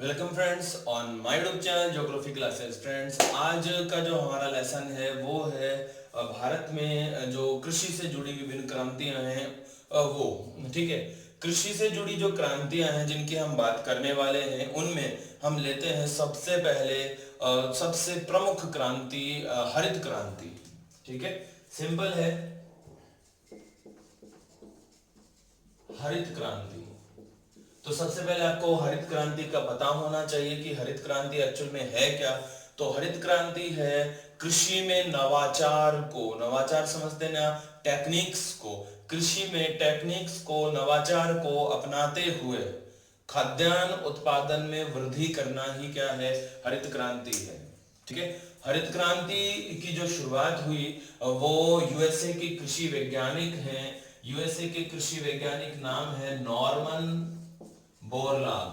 Welcome friends on my YouTube channel geography classes. Friends, आज का जो हमारा लेसन है वो है भारत में जो कृषि से जुड़ी विभिन्न क्रांतियां हैं वो ठीक है। कृषि से जुड़ी जो क्रांतियां हैं जिनकी हम बात करने वाले हैं उनमें हम लेते हैं सबसे पहले सबसे प्रमुख क्रांति हरित क्रांति। ठीक है, सिंपल है, हरित क्रांति। तो सबसे पहले आपको हरित क्रांति का पता होना चाहिए कि हरित क्रांति एक्चुअल में है क्या। तो हरित क्रांति है कृषि में नवाचार को, नवाचार समझते ना, टेक्निक्स को, कृषि में टेक्निक्स को, नवाचार को अपनाते हुए खाद्यान्न उत्पादन में वृद्धि करना ही क्या है, हरित क्रांति है। ठीक है, हरित क्रांति की जो शुरुआत हुई वो यूएसए के कृषि वैज्ञानिक हैं। यूएसए के कृषि वैज्ञानिक नाम है नॉर्मन बोरलॉग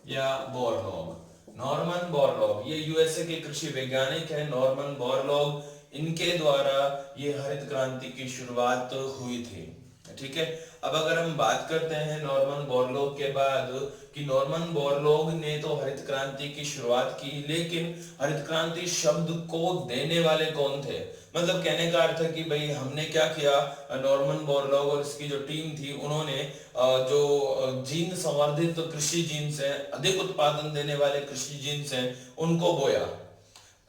या बोरलॉग, नॉर्मन बोरलॉग। ये यूएसए के कृषि वैज्ञानिक है, नॉर्मन बोरलॉग। इनके द्वारा ये हरित क्रांति की शुरुआत हुई थी। ठीक है, अब अगर हम बात करते हैं नॉर्मन बोरलॉग के बाद कि नॉर्मन बोरलॉग ने तो हरित क्रांति की शुरुआत की, लेकिन हरित क्रांति शब्द को देने वाले कौन थे। मतलब कहने का अर्थ है कि भाई हमने क्या किया, नॉर्मन बोरलॉग और इसकी जो टीम थी उन्होंने जो जीन संवर्धित कृषि जीन्स हैं, अधिक उत्पादन देने वाले कृषि जीन्स हैं, उनको बोया।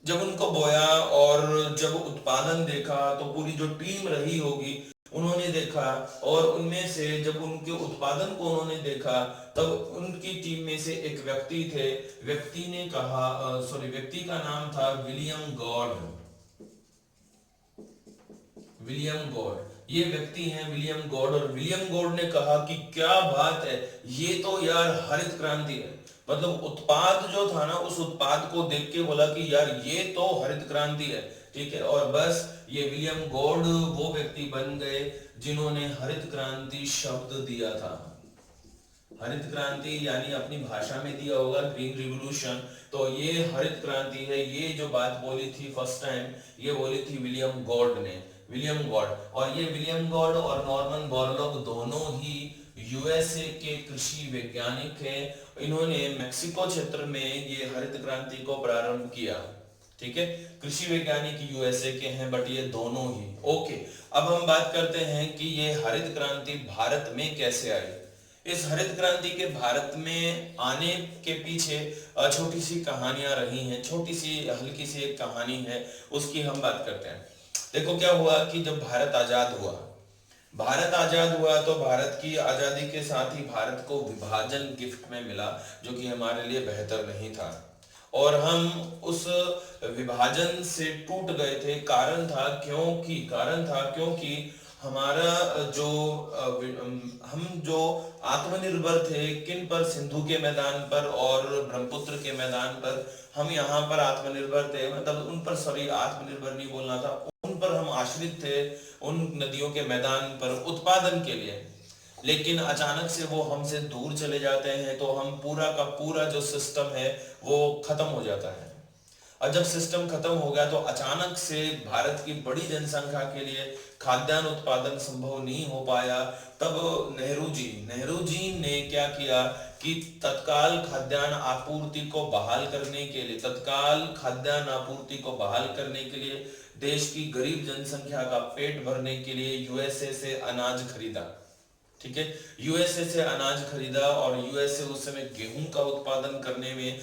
जब उनको बोया और जब उत्पादन देखा तो पूरी जो टीम रही होगी उन्होंने देखा, और उनमें से जब उनके उत्पादन को उन्होंने देखा तब उनकी टीम में से एक व्यक्ति थे। व्यक्ति ने कहा, व्यक्ति का नाम था विलियम गॉड। विलियम गॉड, ये व्यक्ति हैं विलियम गॉड। और विलियम गॉड ने कहा कि क्या बात है, ये तो यार हरित क्रांति है। मतलब उत्पाद जो था ना, उस उत्पाद को देख के बोला कि यार ये तो हरित क्रांति है। ठीक है, और बस ये विलियम गॉड वो व्यक्ति बन गए जिन्होंने हरित क्रांति शब्द दिया था। हरित क्रांति यानी अपनी भाषा में दिया होगा ग्रीन रिवॉल्यूशन, तो ये हरित क्रांति है। ये जो बात बोली थी फर्स्ट टाइम, ये बोली थी विलियम गॉड ने, विलियम गॉड। और ये विलियम गॉड और नॉर्मन बोरलॉग दोनों ही यूएसए के कृषि वैज्ञानिक हैं। इन्होंने मेक्सिको क्षेत्र में ये हरित क्रांति को प्रारंभ किया। ठीक है, कृषि वैज्ञानिक यूएसए के हैं, बट ये दोनों ही ओके। अब हम बात करते हैं कि ये हरित क्रांति भारत में कैसे आई। इस हरित क्रांति के भारत में आने के पीछे छोटी सी कहानियां रही हैं, छोटी सी हल्की सी एक कहानी है, उसकी हम बात करते हैं। देखो क्या हुआ कि जब भारत आजाद हुआ, भारत आजाद हुआ तो भारत की आजादी के साथ ही भारत को विभाजन गिफ्ट में मिला, जो कि हमारे लिए बेहतर नहीं था और हम उस विभाजन से टूट गए थे। कारण था क्योंकि हमारा जो हम जो आत्मनिर्भर थे किन पर, सिंधु के मैदान पर और ब्रह्मपुत्र के मैदान पर हम यहाँ पर आत्मनिर्भर थे। मतलब उन पर, सॉरी आत्मनिर्भर नहीं बोलना था, उन पर हम आश्रित थे, उन नदियों के मैदान पर उत्पादन के लिए। लेकिन अचानक से वो हमसे दूर चले जाते हैं तो हम पूरा का पूरा जो सिस्टम है वो खत्म हो जाता है। और जब सिस्टम खत्म हो गया तो अचानक से भारत की बड़ी जनसंख्या के लिए खाद्यान्न उत्पादन संभव नहीं हो पाया। तब नेहरू जी ने क्या किया कि तत्काल खाद्यान्न आपूर्ति को बहाल करने के लिए, देश की गरीब जनसंख्या का पेट भरने के लिए यूएसए से अनाज खरीदा। ठीक है, यूएसए से अनाज खरीदा और यूएसए उस समय गेहूं का उत्पादन करने में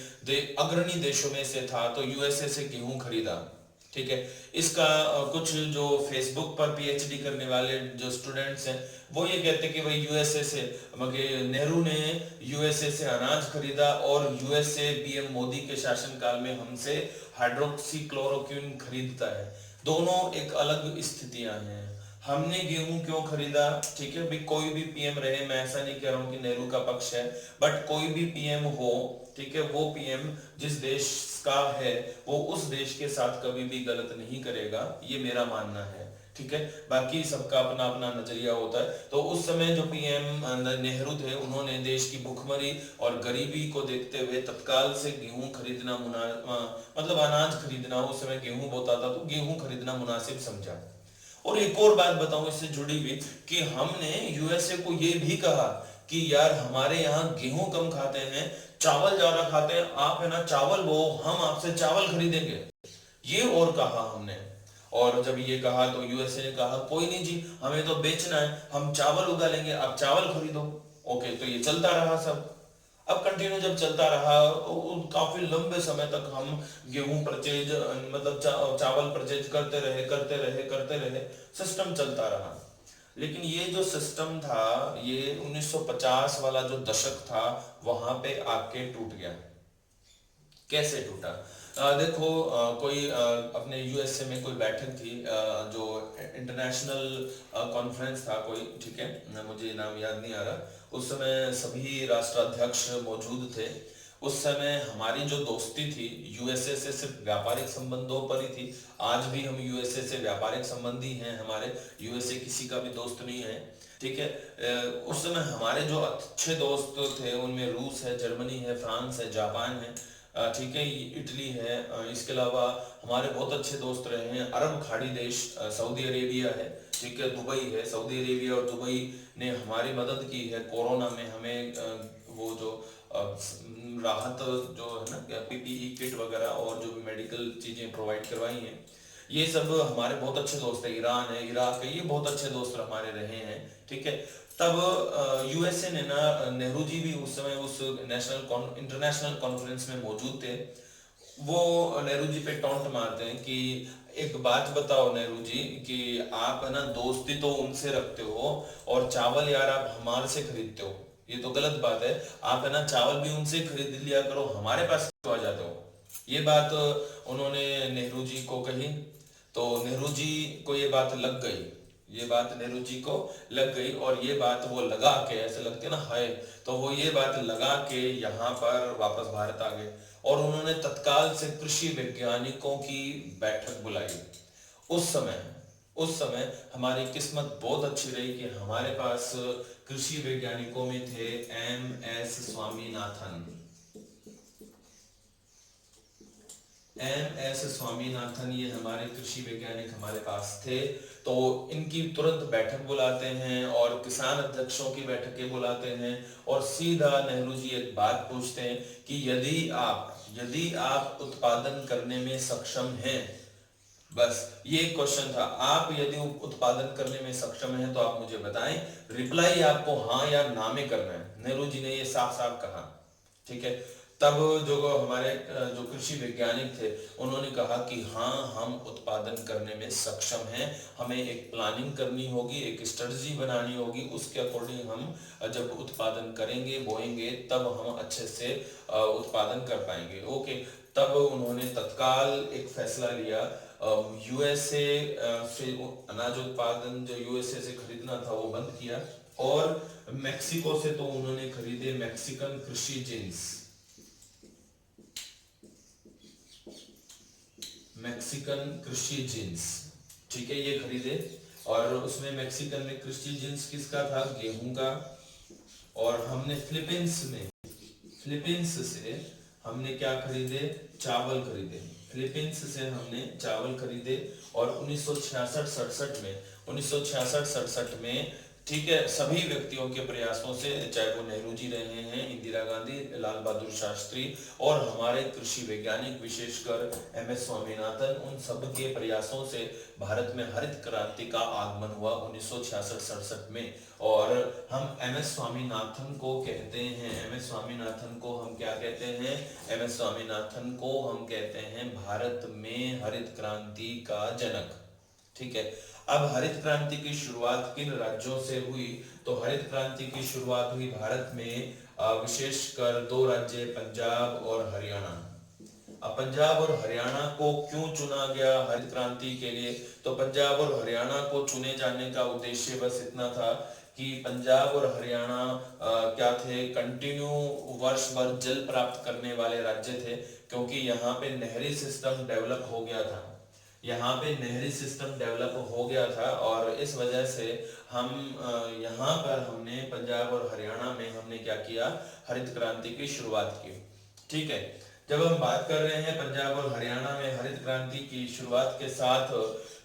अग्रणी देशों में से था, तो यूएसए से गेहूं खरीदा। ठीक है, इसका कुछ जो फेसबुक पर पीएचडी करने वाले जो स्टूडेंट्स हैं वो ये कहते हैं कि भाई यूएसए से, मगर नेहरू ने यूएसए से अनाज खरीदा और यूएसए पीएम मोदी के शासनकाल में हमसे हाइड्रोक्सी क्लोरोक्विन खरीदता है। दोनों एक अलग स्थितियां हैं। हमने गेहूं क्यों खरीदा, ठीक है भाई, कोई भी पीएम रहे, मैं ऐसा नहीं कह रहा हूं कि नेहरू का पक्ष है, बट कोई भी पीएम हो, ठीक है, वो पीएम जिस देश का है वो उस देश के साथ कभी भी गलत नहीं करेगा, ये मेरा मानना है। ठीक है, बाकी सबका अपना अपना नजरिया होता है। तो उस समय जो पीएम नेहरू थे उन्होंने देश की भूखमरी और गरीबी को देखते हुए तत्काल से गेहूं खरीदना मतलब अनाज खरीदना, उस समय गेहूं बोता था तो गेहूं खरीदना मुनासिब समझा। और एक और बात बताऊं इससे जुड़ी हुई कि हमने यूएसए को ये भी कहा कि यार हमारे यहाँ गेहूं कम खाते हैं, चावल ज्यादा खाते हैं, आप है ना चावल वो, हम आपसे चावल खरीदेंगे, ये और कहा हमने। और जब ये कहा तो यूएसए ने कहा कोई नहीं जी, हमें तो बेचना है, हम चावल उगा लेंगे, आप चावल खरीदो। ओके, तो ये चलता रहा सब। अब कंटिन्यू जब चलता रहा काफी लंबे समय तक हम गेहूं परचेज, मतलब चावल परचेज करते रहे, सिस्टम चलता रहा। लेकिन ये जो सिस्टम था, ये 1950 वाला जो दशक था, वहां पे आके टूट गया। कैसे टूटा? देखो, कोई अपने यूएसए में कोई बैठक थी, जो इंटरनेशनल कॉन्फ्रेंस था कोई, ठीक है, मुझे नाम याद नहीं आ रहा। उस समय सभी राष्ट्राध्यक्ष मौजूद थे। उस समय हमारी जो दोस्ती थी यूएसए से, सिर्फ व्यापारिक संबंधों पर ही थी। आज भी हम यूएसए से व्यापारिक संबंधी हैं हमारे, यूएसए किसी का भी दोस्त नहीं है, ठीक है। उस समय हमारे जो अच्छे दोस्त थे उनमें रूस है, जर्मनी है, फ्रांस है, जापान है, ठीक है, इटली है। इसके अलावा हमारे बहुत अच्छे दोस्त रहे हैं अरब खाड़ी देश, सऊदी अरेबिया है, ठीक है, दुबई है। सऊदी अरेबिया और दुबई ने हमारी मदद की है कोरोना में, हमें वो जो राहत जो है ना, पीपीई किट वगैरह और जो भी मेडिकल चीजें प्रोवाइड करवाई हैं, ये सब हमारे बहुत अच्छे दोस्त है। ईरान है, इराक है, ये बहुत अच्छे दोस्त हमारे रहे हैं, ठीक है। तब यूएसए ने ना, नेहरू जी भी उस समय उस इंटरनेशनल कॉन्फ्रेंस में मौजूद थे। वो नेहरू जी पे टॉन्ट मारते हैं कि एक बात बताओ नेहरू जी, कि आप है ना दोस्ती तो उनसे रखते हो और चावल यार आप हमारे से खरीदते हो, ये तो गलत बात है। आप है ना चावल भी उनसे खरीद लिया करो, हमारे पास क्यों आ जाते हो? ये बात उन्होंने नेहरू जी को कही। तो नेहरू जी को ये बात लग गई, ये बात नेहरू जी को लग गई, और ये बात वो लगा के, ऐसे लगते ना हाय, तो वो ये बात लगा के यहाँ पर वापस भारत आ गए। और उन्होंने तत्काल से कृषि वैज्ञानिकों की बैठक बुलाई। उस समय उस समय हमारी किस्मत बहुत अच्छी रही कि हमारे पास कृषि वैज्ञानिकों में थे एम एस स्वामीनाथन। स्वामीनाथन, ये हमारे कृषि वैज्ञानिक हमारे पास थे। तो इनकी तुरंत बैठक बुलाते हैं और किसान अध्यक्षों की बैठकें बुलाते हैं, और सीधा नेहरू जी एक बात पूछते हैं कि यदि आप उत्पादन करने में सक्षम हैं, बस ये क्वेश्चन था, आप यदि उत्पादन करने में सक्षम हैं तो आप मुझे बताएं, रिप्लाई आपको हाँ या ना में करना है। नेहरू जी ने ये साफ साफ कहा, ठीक है। तब जो हमारे जो कृषि वैज्ञानिक थे उन्होंने कहा कि हाँ, हम उत्पादन करने में सक्षम हैं, हमें एक प्लानिंग करनी होगी, एक स्ट्रेटजी बनानी होगी, उसके अकॉर्डिंग हम जब उत्पादन करेंगे, बोएंगे, तब हम अच्छे से उत्पादन कर पाएंगे। ओके, तब उन्होंने तत्काल एक फैसला लिया, यूएसए से अनाज उत्पादन जो यूएसए से खरीदना था वो बंद किया, और मेक्सिको से तो उन्होंने खरीदे मैक्सिकन कृषि जींस, मैक्सिकन कृषि जींस, ठीक है, ये खरीदे। और उसमें मैक्सिकन में कृषि जींस किसका था? गेहूं का। और हमने फिलीपींस से हमने क्या खरीदे? चावल खरीदे। फिलीपींस से हमने चावल खरीदे। और 1966-67 में, ठीक है, सभी व्यक्तियों के प्रयासों से, चाहे वो नेहरू जी रहे हैं, इंदिरा गांधी, लाल बहादुर शास्त्री, और हमारे कृषि वैज्ञानिक विशेषकर एम एस स्वामीनाथन, उन सब के प्रयासों से भारत में हरित क्रांति का आगमन हुआ 1966-67 में। और हम एम एस स्वामीनाथन को कहते हैं, एम एस स्वामीनाथन को हम क्या कहते हैं? एम एस स्वामीनाथन को हम कहते हैं भारत में हरित क्रांति का जनक, ठीक है। अब हरित क्रांति की शुरुआत किन राज्यों से हुई? तो हरित क्रांति की शुरुआत हुई भारत में विशेषकर दो राज्य, पंजाब और हरियाणा। अब पंजाब और हरियाणा को क्यों चुना गया हरित क्रांति के लिए? तो पंजाब और हरियाणा को चुने जाने का उद्देश्य बस इतना था कि पंजाब और हरियाणा क्या थे? कंटिन्यू वर्ष भर जल प्राप्त करने वाले राज्य थे, क्योंकि यहाँ पे नहरी सिस्टम डेवलप हो गया था, यहाँ पे नहरी सिस्टम डेवलप हो गया था। और इस वजह से हम यहाँ पर हमने पंजाब और हरियाणा में हमने क्या किया? हरित क्रांति की शुरुआत की, ठीक है। जब हम बात कर रहे हैं पंजाब और हरियाणा में हरित क्रांति की शुरुआत के साथ,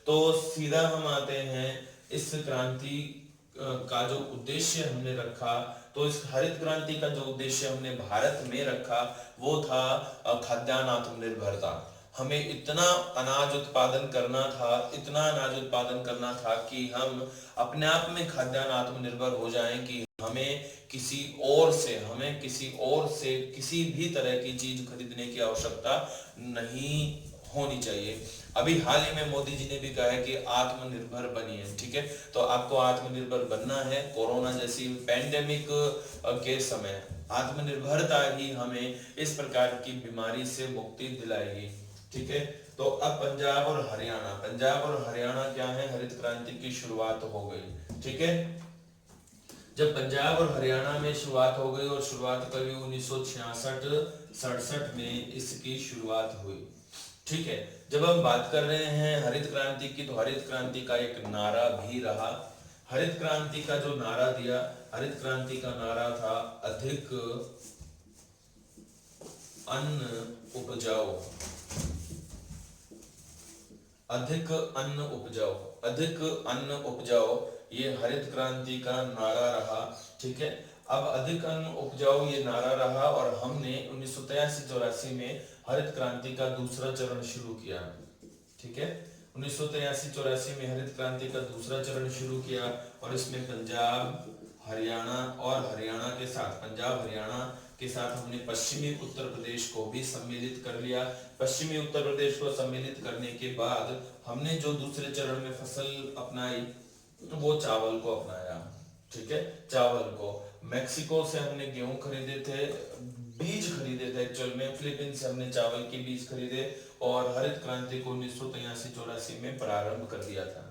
तो सीधा हम आते हैं इस क्रांति का जो उद्देश्य हमने रखा, तो इस हरित क्रांति का जो उद्देश्य हमने भारत में रखा वो था खाद्यान्न आत्मनिर्भरता। हमें इतना अनाज उत्पादन करना था, इतना अनाज उत्पादन करना था कि हम अपने आप में खाद्यान्न आत्मनिर्भर हो जाएं, कि हमें किसी और से किसी भी तरह की चीज खरीदने की आवश्यकता नहीं होनी चाहिए। अभी हाल ही में मोदी जी ने भी कहा है कि आत्मनिर्भर बनिए, ठीक है। तो आपको आत्मनिर्भर बनना है। कोरोना जैसी पैंडेमिक के समय आत्मनिर्भरता ही हमें इस प्रकार की बीमारी से मुक्ति दिलाएगी, ठीक है। तो अब पंजाब और हरियाणा क्या है, हरित क्रांति की शुरुआत हो गई, ठीक है। जब पंजाब और हरियाणा में शुरुआत हो गई, और शुरुआत कभी 1966-67 में इसकी शुरुआत हुई, ठीक है। जब हम बात कर रहे हैं हरित क्रांति की, तो हरित क्रांति का एक नारा भी रहा। हरित क्रांति का जो नारा दिया, हरित क्रांति का नारा था अधिक अन्न उपजाओ, अधिक अन्न उपजाओ, अधिक अन्न उपजाओ, ये हरित क्रांति का नारा रहा, ठीक है। अब अधिक अन्न उपजाओ ये नारा रहा, और हमने 1983-84 में हरित क्रांति का दूसरा चरण शुरू किया, ठीक है। 1983-84 में हरित क्रांति का दूसरा चरण शुरू किया, और इसमें पंजाब हरियाणा के साथ हमने पश्चिमी उत्तर प्रदेश को भी सम्मिलित कर लिया। पश्चिमी उत्तर प्रदेश को सम्मिलित करने के बाद हमने जो दूसरे चरण में फसल अपनाई वो चावल को अपनाया, ठीक है। चावल को मैक्सिको से हमने गेहूं खरीदे थे, बीज खरीदे थे एक्चुअल में, फिलीपींस से हमने चावल के बीज खरीदे, और हरित क्रांति को 1983-84 में प्रारंभ कर दिया था,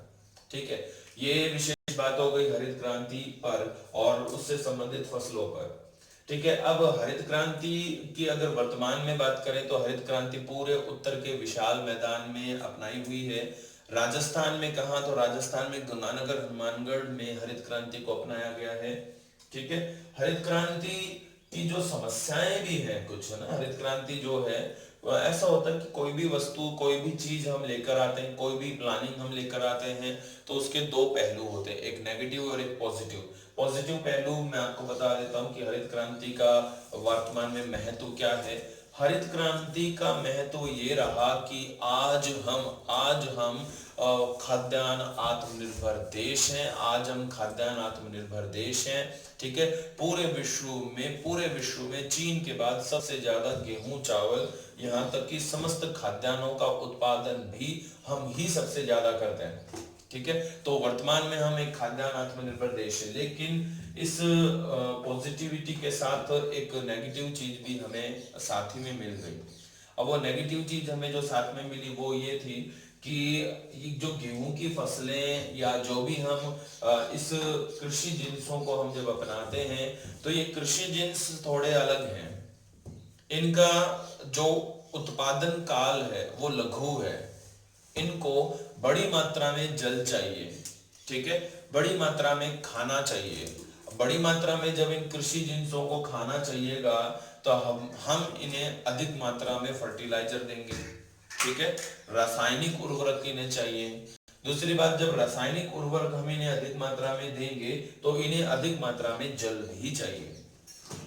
ठीक है। ये विशेष बात हो गई हरित क्रांति पर और उससे संबंधित फसलों पर, ठीक है। अब हरित क्रांति की अगर वर्तमान में बात करें, तो हरित क्रांति पूरे उत्तर के विशाल मैदान में अपनाई हुई है। राजस्थान में कहा, तो राजस्थान में गंगानगर हनुमानगढ़ में हरित क्रांति को अपनाया गया है, ठीक है। हरित क्रांति की जो समस्याएं भी हैं कुछ, है ना, हरित क्रांति जो है ऐसा होता है कि कोई भी वस्तु, कोई भी चीज हम लेकर आते हैं, कोई भी प्लानिंग हम लेकर आते हैं, तो उसके दो पहलू होते हैं, एक नेगेटिव और एक पॉजिटिव। पॉजिटिव पहलू मैं आपको बता देता हूँ कि हरित क्रांति का वर्तमान में महत्व क्या है। हरित क्रांति का महत्व ये रहा कि आज हम खाद्यान्न आत्मनिर्भर देश हैं, आज हम खाद्यान्न आत्मनिर्भर देश हैं, ठीक है। पूरे विश्व में चीन के बाद सबसे ज्यादा गेहूं, चावल, यहाँ तक कि समस्त खाद्यान्नों का उत्पादन भी हम ही सबसे ज्यादा करते हैं, ठीक है। तो वर्तमान में हम एक खाद्यान्न आत्मनिर्भर देश है, लेकिन इस पॉजिटिविटी के साथ एक नेगेटिव चीज भी हमें साथ ही में मिल गई। अब वो नेगेटिव चीज हमें जो साथ में मिली वो ये थी कि जो गेहूं की फसलें या जो भी हम इस कृषि जिन्सों को हम जब अपनाते हैं, तो ये कृषि जिन्स थोड़े अलग हैं। इनका जो उत्पादन काल है वो लघु है, इनको बड़ी मात्रा में जल चाहिए, ठीक है, बड़ी मात्रा में खाना चाहिए। बड़ी मात्रा में जब इन कृषि जिन्सों को खाना चाहिएगा, तो हम इन्हें अधिक मात्रा में फर्टिलाइजर देंगे, ठीक है, रासायनिक उर्वरक इन्हें चाहिए। दूसरी बात, जब रासायनिक उर्वरक हम इन्हें अधिक मात्रा में देंगे, तो इन्हें अधिक मात्रा में जल भी चाहिए।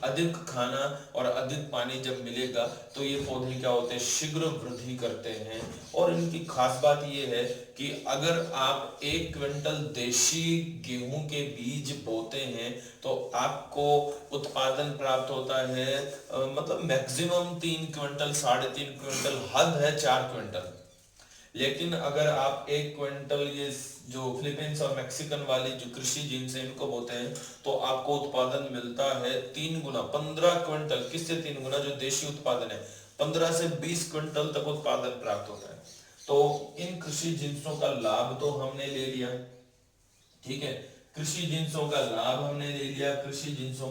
अधिक खाना और अधिक पानी जब मिलेगा, तो ये पौधे क्या होते हैं, शीघ्र वृद्धि करते हैं। और इनकी खास बात ये है कि अगर आप 1 क्विंटल देशी गेहूं के बीज बोते हैं, तो आपको उत्पादन प्राप्त होता है मतलब मैक्सिमम 3 क्विंटल, 3.5 क्विंटल, हद है 4 क्विंटल। लेकिन अगर आप 1 क्विंटल ये जो फिलीपींस और मैक्सिकन वाली जो कृषि जिन्स है इनको बोते हैं, तो आपको उत्पादन मिलता है 3 गुना, 15 क्विंटल। किससे 3 गुना? जो देशी उत्पादन है 15 से 20 क्विंटल तक उत्पादन प्राप्त होता है। तो इन कृषि जिन्सों का लाभ तो हमने ले लिया, ठीक है, कृषि जिन्सों का लाभ हमने ले लिया। कृषि जिन्सों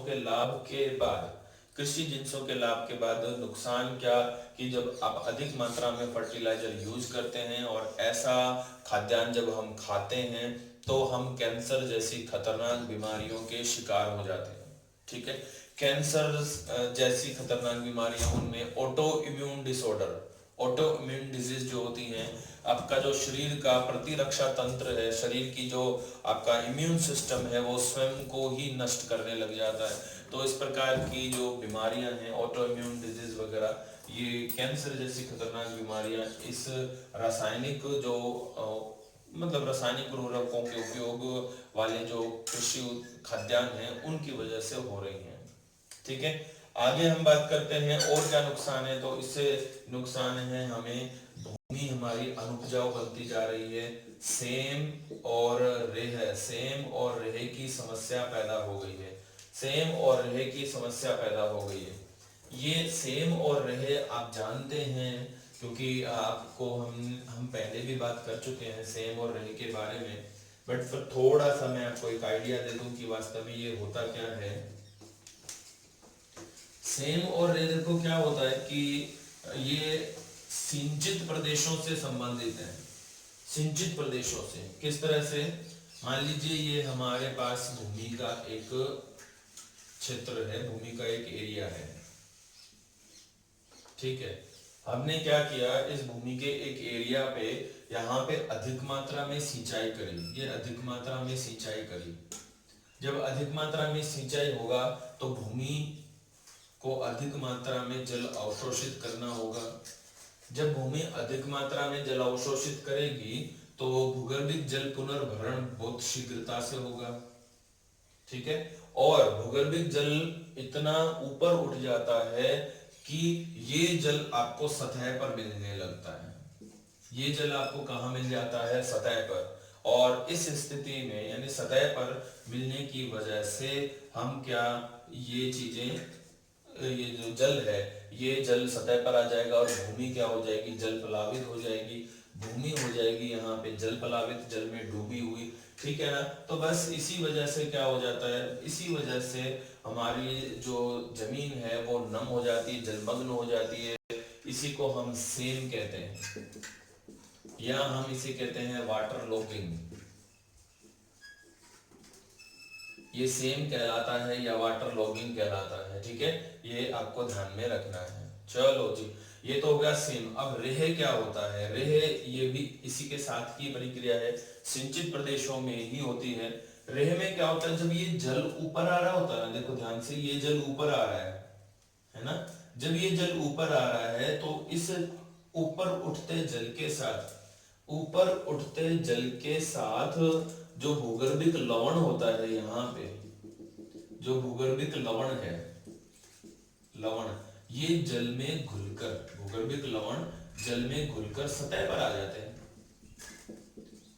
के लाभ के बाद नुकसान क्या, कि जब आप अधिक मात्रा में फर्टिलाइजर यूज करते हैं और ऐसा खाद्यान्न जब हम खाते हैं, तो हम कैंसर जैसी खतरनाक बीमारियों के शिकार हो जाते हैं, ठीक है। कैंसर जैसी खतरनाक बीमारियां, उनमें auto immune auto immune disease जो होती हैं, आपका जो शरीर का प्रतिरक्षा तंत्र है, शरीर की जो आपका इम्यून सिस्टम है वो स्वयं को ही नष्ट करने लग जाता है। तो इस प्रकार की जो बीमारियां हैं ऑटो इम्यून डिजीज वगैरह, ये कैंसर जैसी खतरनाक बीमारियां इस रासायनिक जो मतलब रासायनिक उर्वरकों के उपयोग वाले जो कृषि खाद्यान्न हैं उनकी वजह से हो रही हैं। ठीक है, आगे हम बात करते हैं और क्या नुकसान है। तो इससे नुकसान है हमें, भूमि हमारी अनुपजाऊ बनती जा रही है, सेम और रेह की समस्या पैदा हो गई है। सेम और रेह की समस्या पैदा हो गई है। ये सेम और रेह आप जानते हैं, क्योंकि आपको हम पहले भी बात कर चुके हैं सेम और रेह के बारे में, बट फिर थोड़ा सा मैं आपको एक आइडिया दे दूं कि वास्तव में ये होता क्या है। सेम और रेह देखो क्या होता है कि ये सिंचित प्रदेशों से संबंधित है। सिंचित प्रदेशों से किस तरह से, मान लीजिए ये हमारे पास भूमि का एक क्षेत्र है, भूमि का एक एरिया है, ठीक है। हमने क्या किया, इस भूमि के एक एरिया पे यहाँ पे अधिक मात्रा में सिंचाई करी, ये अधिक मात्रा में सिंचाई करी। जब अधिक मात्रा में सिंचाई होगा तो भूमि को अधिक मात्रा में जल अवशोषित करना होगा। जब भूमि अधिक मात्रा में जल अवशोषित करेगी तो भूगर्भिक जल पुनर्भरण बहुत शीघ्रता से होगा, ठीक है। और भूगर्भिक जल इतना ऊपर उठ जाता है कि ये जल आपको सतह पर मिलने लगता है। ये जल आपको कहाँ मिल जाता है, सतह पर। और इस स्थिति में यानी सतह पर मिलने की वजह से हम क्या, ये चीजें, ये जो जल है ये जल सतह पर आ जाएगा और भूमि क्या हो जाएगी, जल प्लावित हो जाएगी। भूमि हो जाएगी यहाँ पे जल प्लावित, जल में डूबी हुई, ठीक है ना। तो बस इसी वजह से क्या हो जाता है, इसी वजह से हमारी जो जमीन है वो नम हो जाती है, जलमग्न हो जाती है। इसी को हम सेम कहते हैं, या हम इसे कहते हैं वाटर लॉगिंग। ये सेम कहलाता है या वाटर लॉगिंग कहलाता है, ठीक है। ये आपको ध्यान में रखना है। चलो जी, ये तो हो गया सेम। अब रेह क्या होता है, रेह ये भी इसी के साथ की प्रक्रिया है, सिंचित प्रदेशों में ही होती है। रेह में क्या होता है, जब ये जल ऊपर आ रहा होता है, देखो ध्यान से, ये जल ऊपर आ रहा है ना। जब ये जल ऊपर आ रहा है तो इस ऊपर उठते जल के साथ, ऊपर उठते जल के साथ जो भूगर्भिक लवण होता है, यहाँ पे जो भूगर्भिक लवण है, लवण, ये जल में घुलकर, भूगर्भिक लवण जल में घुलकर सतह पर आ जाते हैं,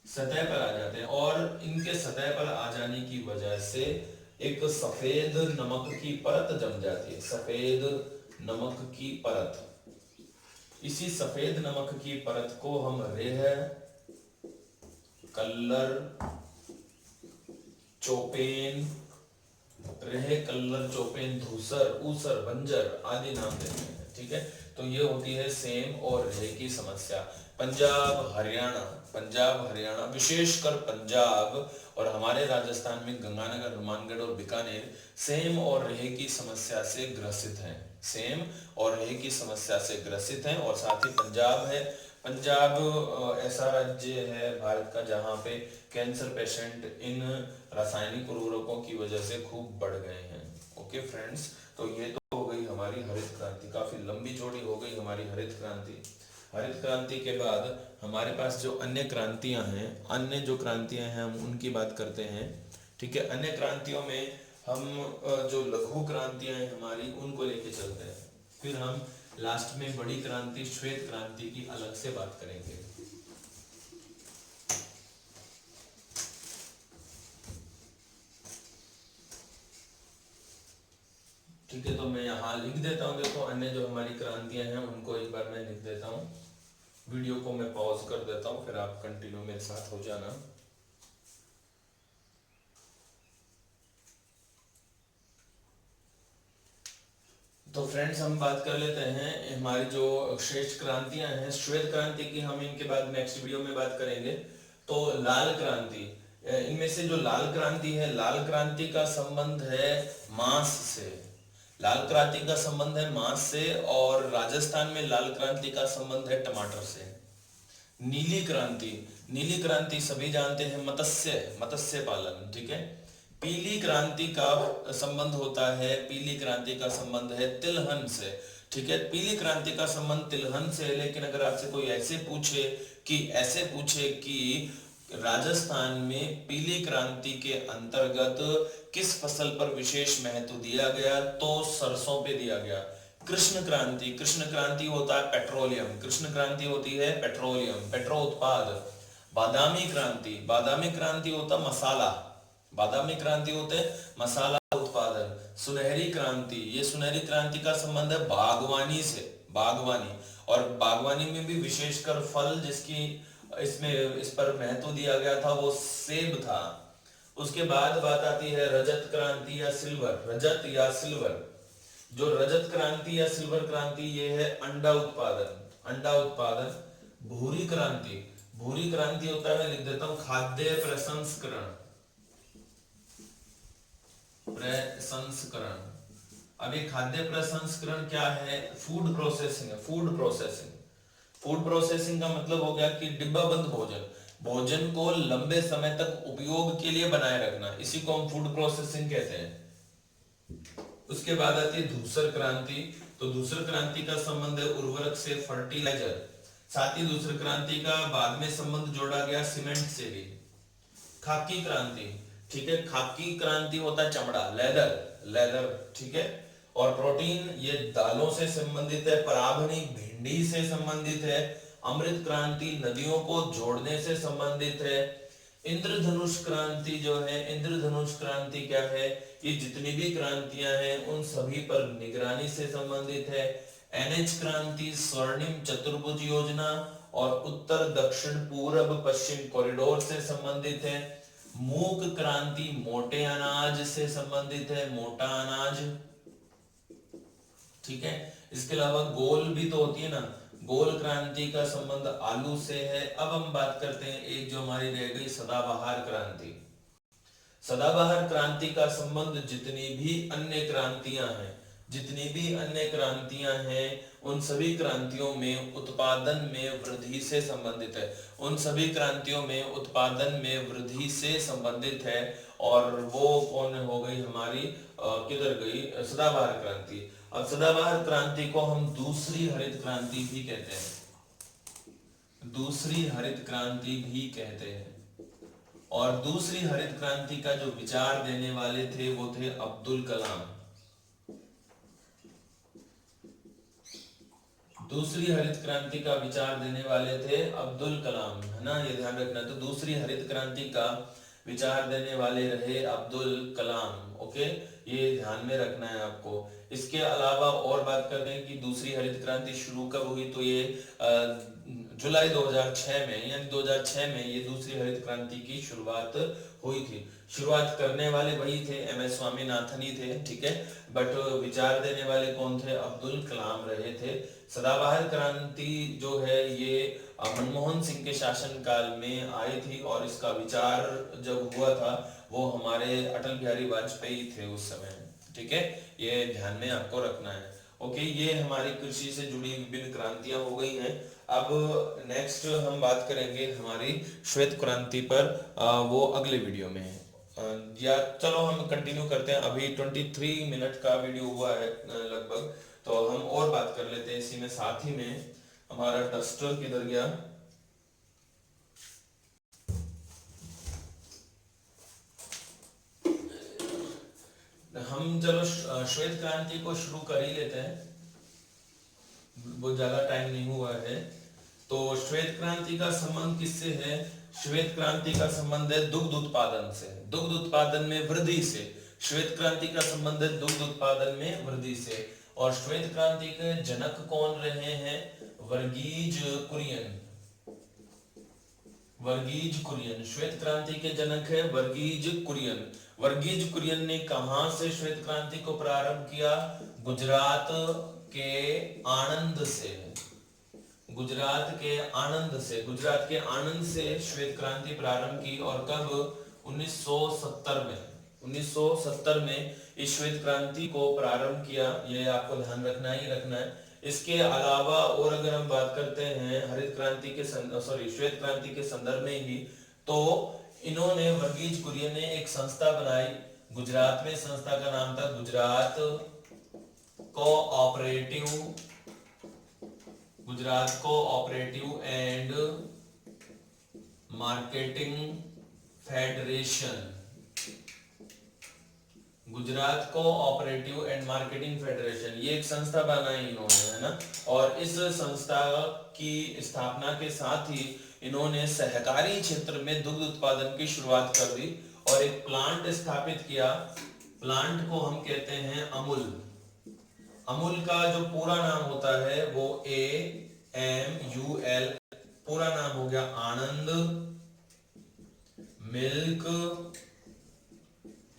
सतह पर आ जाते हैं। और इनके सतह पर आ जाने की वजह से एक सफेद नमक की परत जम जाती है, सफेद नमक की परत। इसी सफेद नमक की परत को हम रेह, कल्लर, चोपेन, रेह, कल्लर, चोपेन, धूसर, ऊसर, बंजर आदि नाम देते हैं, ठीक है। तो ये होती है सेम और रेह की समस्या। पंजाब हरियाणा विशेषकर पंजाब और हमारे राजस्थान में गंगानगर, हनुमानगढ़ और बीकानेर सेम और रेह की समस्या से ग्रसित हैं, सेम और रेह की समस्या से ग्रसित हैं। और साथ ही पंजाब है, पंजाब ऐसा राज्य है भारत का जहाँ पे कैंसर पेशेंट इन रासायनिक उर्वरकों की वजह से खूब बढ़ गए हैं। ओके फ्रेंड्स, तो ये तो हो गई हमारी हरित क्रांति, काफी लंबी चौड़ी हो गई हमारी हरित क्रांति। हरित क्रांति के बाद हमारे पास जो अन्य क्रांतियां हैं, अन्य जो क्रांतियां हैं हम उनकी बात करते हैं, ठीक है। अन्य क्रांतियों में हम जो लघु क्रांतियां हैं हमारी उनको लेके चलते हैं, फिर हम लास्ट में बड़ी क्रांति श्वेत क्रांति की अलग से बात करेंगे। ठीक है, तो मैं यहाँ लिख देता हूँ, देखो अन्य जो हमारी क्रांतियां हैं उनको एक बार मैं लिख देता हूँ। वीडियो को मैं पॉज कर देता हूँ, फिर आप कंटिन्यू मेरे साथ हो जाना। तो फ्रेंड्स हम बात कर लेते हैं हमारी जो श्रेष्ठ क्रांतियां हैं। श्वेत क्रांति की हम इनके बाद नेक्स्ट वीडियो में बात करेंगे। तो लाल क्रांति, इनमें से जो लाल क्रांति है, लाल क्रांति का संबंध है मांस से। लाल क्रांति का संबंध है मांस से, और राजस्थान में लाल क्रांति का संबंध है टमाटर से। नीली क्रांति, नीली क्रांति सभी जानते हैं मत्स्य, मत्स्य पालन, ठीक है। पीली क्रांति का संबंध होता है, पीली क्रांति का संबंध है तिलहन से, ठीक है। पीली क्रांति का संबंध तिलहन से है, लेकिन अगर आपसे कोई ऐसे पूछे कि राजस्थान में पीली क्रांति के अंतर्गत किस फसल पर विशेष महत्व दिया गया, तो सरसों पे दिया गया। कृष्ण क्रांति, कृष्ण क्रांति होता है पेट्रोलियम, कृष्ण क्रांति होती है पेट्रोलियम, पेट्रो उत्पाद। बादामी क्रांति, बादामी क्रांति होता मसाला, बादामी क्रांति होते मसाला उत्पादन। सुनहरी क्रांति, ये सुनहरी क्रांति का संबंध है बागवानी से, बागवानी, और बागवानी में भी विशेषकर फल जिसकी इस पर महत्व दिया गया था वो सेब था। उसके बाद बात आती है रजत क्रांति या सिल्वर, रजत या सिल्वर। जो रजत क्रांति या सिल्वर क्रांति ये है अंडा उत्पादन, अंडा उत्पादन। भूरी क्रांति, भूरी क्रांति होता है, मैं लिख देता हूं खाद्य प्रसंस्करण, प्रसंस्करण। अब ये खाद्य प्रसंस्करण क्या है, फूड प्रोसेसिंग है, फूड प्रोसेसिंग। फूड प्रोसेसिंग का मतलब हो गया कि डिब्बाबंद भोजन, भोजन को लंबे समय तक उपयोग के लिए बनाए रखना, इसी को हम फूड प्रोसेसिंग कहते हैं। उसके बाद आती है धूसर क्रांति, तो धूसर क्रांति का संबंध है उर्वरक से, फर्टिलाइजर। साथ ही धूसर क्रांति का बाद में संबंध जोड़ा गया सीमेंट से भी। खाकी क्रांति, ठीक है, खाकी क्रांति होता है चमड़ा, लेदर, लेदर, ठीक है। और प्रोटीन, ये दालों से संबंधित है, पराभनी भिंडी से संबंधित है। अमृत क्रांति नदियों को जोड़ने से संबंधित है। इंद्रधनुष क्रांति जो है, इंद्रधनुष क्रांति क्या है, ये जितनी भी क्रांतियां हैं उन सभी पर निगरानी से संबंधित है। एनएच क्रांति स्वर्णिम चतुर्भुज योजना और उत्तर दक्षिण पूर्व पश्चिम कॉरिडोर से संबंधित है। मूक क्रांति मोटे अनाज से संबंधित है, मोटा अनाज, ठीक है। इसके अलावा गोल भी तो होती है ना, गोल क्रांति का संबंध आलू से है। अब हम बात करते हैं एक जो हमारी रह गई सदाबहार क्रांति। सदाबहार क्रांति का संबंध जितनी भी अन्य क्रांतियां हैं, जितनी भी अन्य क्रांतियां हैं उन सभी क्रांतियों में उत्पादन में वृद्धि से संबंधित है, उन सभी क्रांतियों में उत्पादन में वृद्धि से संबंधित है। और वो कौन हो गई हमारी, किधर गई, सदाबहार क्रांति। अब सदाबहार क्रांति को हम दूसरी हरित क्रांति भी कहते हैं, दूसरी हरित क्रांति भी कहते हैं। और दूसरी हरित क्रांति का जो विचार देने वाले थे वो थे अब्दुल कलाम। दूसरी हरित क्रांति का विचार देने वाले थे अब्दुल कलाम, है ना, ये ध्यान रखना। तो दूसरी हरित क्रांति का विचार देने वाले रहे अब्दुल कलाम, ओके, ये ध्यान में रखना है आपको। इसके अलावा और बात करते हैं कि दूसरी हरित क्रांति शुरू कब हुई, तो ये जुलाई 2006 में, यानी 2006 में ये दूसरी हरित क्रांति की शुरुआत हुई थी। शुरुआत करने वाले वही थे, एमएस स्वामीनाथन ही थे, ठीक है, बट विचार देने वाले कौन थे, अब्दुल कलाम रहे थे। सदाबहार क्रांति जो है ये मनमोहन सिंह के शासनकाल में आई थी, और इसका विचार जब हुआ था वो हमारे अटल बिहारी वाजपेयी थे उस समय, ठीक है, ये ध्यान में आपको रखना है। ओके, ये हमारी कृषि से जुड़ी विभिन्न क्रांतियां हो गई हैं। अब नेक्स्ट हम बात करेंगे हमारी श्वेत क्रांति पर, वो अगले वीडियो में है। या चलो हम कंटिन्यू करते हैं, अभी 23 मिनट का वीडियो हुआ है लगभग, तो हम और बात कर लेते हैं इसी में। साथ ही में हमारा डस्टर किधर गया, हम चलो श्वेत क्रांति को शुरू कर ही लेते हैं, वो ज्यादा टाइम नहीं हुआ है। तो श्वेत क्रांति का संबंध किससे है, श्वेत क्रांति का संबंध है दुग्ध उत्पादन से, दुग्ध उत्पादन में वृद्धि से। श्वेत क्रांति का संबंध है दुग्ध उत्पादन में वृद्धि से। और श्वेत क्रांति के जनक कौन रहे हैं, वर्गीज कुरियन, वर्गीज कुरियन श्वेत क्रांति के जनक है वर्गीज कुरियन। वर्गीज कुरियन ने कहां से श्वेत क्रांति को प्रारंभ किया, गुजरात के आणंद से, गुजरात के आणंद से, गुजरात के आणंद से श्वेत क्रांति प्रारंभ की। और कब, 1970 में, 1970 में इस श्वेत क्रांति को प्रारंभ किया, ये आपको ध्यान रखना ही रखना है। इसके अलावा और अगर हम बात करते हैं हरित क्रांति के श्वेत क्रांति के संदर्भ में ही, तो इन्होंने वर्गीज कुरियन ने एक संस्था बनाई गुजरात में। संस्था का नाम था Gujarat cooperative and marketing federation. Gujarat cooperative and marketing federation, ये एक संस्था बनाई इन्होंने, है ना। और इस संस्था की स्थापना के साथ ही इन्होंने सहकारी क्षेत्र में दुग्ध उत्पादन की शुरुआत कर दी और एक प्लांट स्थापित किया। प्लांट को हम कहते हैं अमूल। अमूल का जो पूरा नाम होता है वो AMUL, पूरा नाम हो गया आनंद मिल्क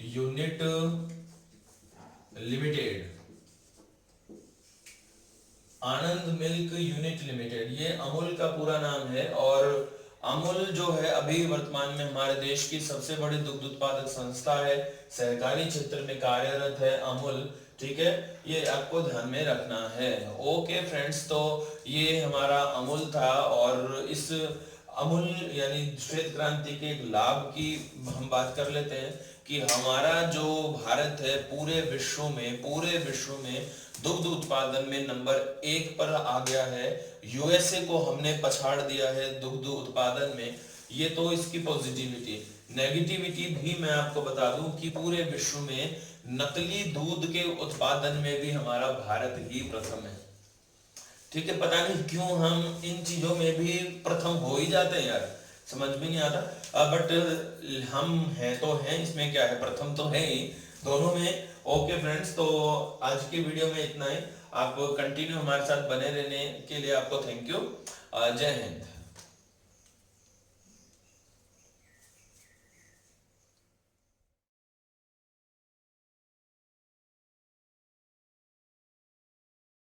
यूनिट लिमिटेड। आनंद मिल्क यूनिट लिमिटेड, ये अमूल का पूरा नाम है। और अमूल जो है अभी वर्तमान में हमारे देश की सबसे बड़ी दुग्ध उत्पादक संस्था है, सहकारी क्षेत्र में कार्यरत है अमूल, ठीक है। ये आपको ध्यान में रखना है। ओके फ्रेंड्स, तो ये हमारा अमूल था। और इस अमूल यानी श्वेत क्रांति के एक लाभ की हम बात कर लेते हैं कि हमारा जो भारत है पूरे विश्व में दुग्ध उत्पादन में नंबर 1 पर आ गया है। यूएसए को हमने पछाड़ दिया है दुग्ध उत्पादन में। ये तो इसकी पॉजिटिविटी। नेगेटिविटी भी मैं आपको बता दूं कि पूरे विश्व में नकली दूध के उत्पादन में भी हमारा भारत ही प्रथम है, ठीक है। पता नहीं क्यों हम इन चीजों में भी प्रथम हो ही जाते हैं यार, समझ में नहीं आता। बट हम हैं तो हैं, इसमें क्या है, प्रथम तो है ही दोनों में। ओके फ्रेंड्स, तो आज की वीडियो में इतना ही। आप कंटिन्यू हमारे साथ बने रहने के लिए आपको थैंक यू। जय हिंद।